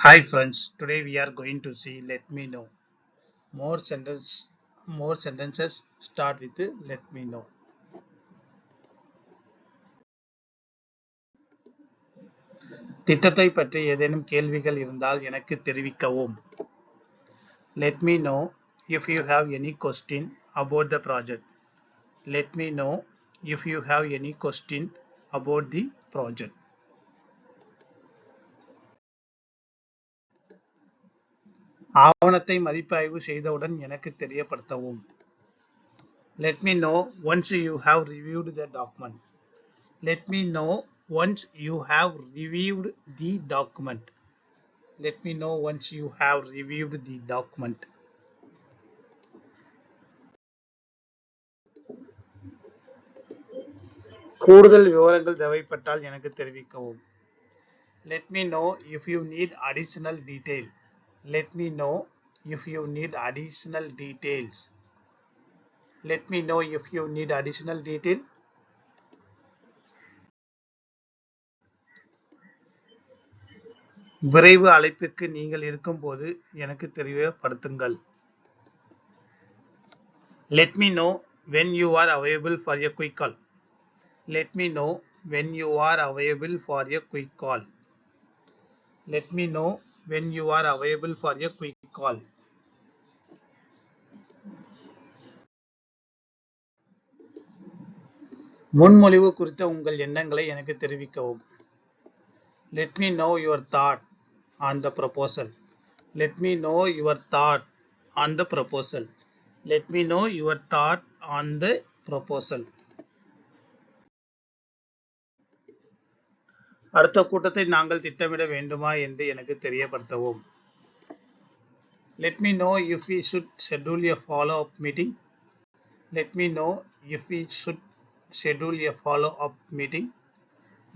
Hi friends, today we are going to see let me know. More sentences start with let me know. திட்டத்தை பற்றி ஏதேனும் கேள்விகள் இருந்தால் எனக்கு தெரிவிக்கவும். Let me know if you have any question about the project. Let me know if you have any question about the project. ஆவணத்தை மதிப்பாய்வு செய்தவுடன் எனக்கு தெரியப்படுத்தவும். Let me know once you have reviewed the document. Let me know once you have reviewed the document. Let me know once you have reviewed the document. கூடுதல் விவரங்கள் தேவைப்பட்டால் எனக்கு தெரிவிக்கவும். Let me know if you need additional detail. Let me know if you need additional details. Let me know if you need additional detail. விரைவு அழைப்புக்கு நீங்கள் இருக்கும்போது எனக்கு தெரியப்படுத்துங்கள். Let me know when you are available for a quick call. Let me know when you are available for a quick call. Let me know when you are available for a quick call. முன்மொழிவு குறித்த உங்கள் எண்ணங்களை எனக்கு தெரிவிக்கவும். Let me know your thought on the proposal. Let me know your thought on the proposal. Let me know your thought on the proposal. அடுத்த கூட்டத்தை நாங்கள் திட்டமிட வேண்டுமா என்று எனக்கு தெரியப்படுத்தவும். Let me know if we should schedule a follow-up meeting. Let me know if we should schedule a follow-up meeting.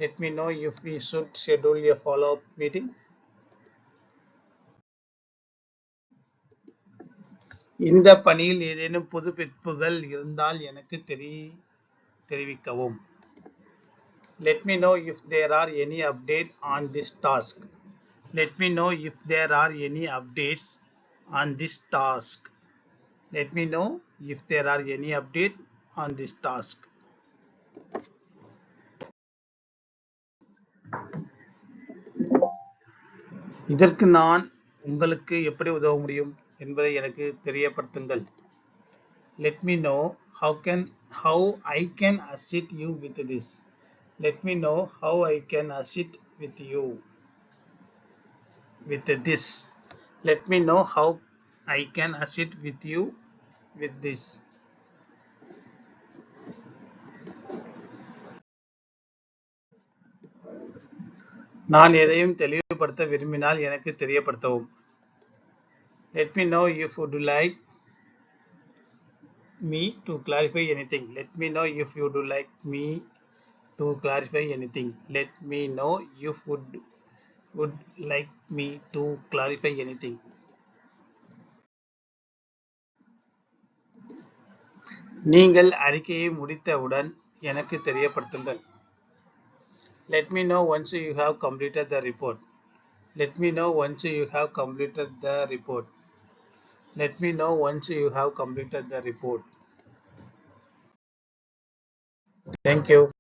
Let me know if we should schedule a follow-up meeting. இந்த பணியில் ஏதேனும் புதுப்பிப்புகள் இருந்தால் எனக்கு தெரிவிக்கவும். Let me know if there are any update on this task. Let me know if there are any updates on this task. Let me know if there are any update on this task. இதற்கு நான் உங்களுக்கு எப்படி உதவ முடியும் என்பதை எனக்கு தெரியப்படுத்துங்கள். Let me know how I can assist you with this. Let me know how I can assist with you with this. Let me know how I can assist with you with this. நான் எதையும் தெளிவுபடுத்த விரும்பினால் எனக்கு தெரியப்படுத்தவும். Let me know if you would like me to clarify anything. Let me know if you would like me to clarify anything. Let me know if you would like me to clarify anything. நீங்கள் அறிக்கையை முடித்தவுடன் எனக்கு தெரியப்படுத்துங்கள். Let me know once you have completed the report. Let me know once you have completed the report. Let me know once you have completed the report. Thank you.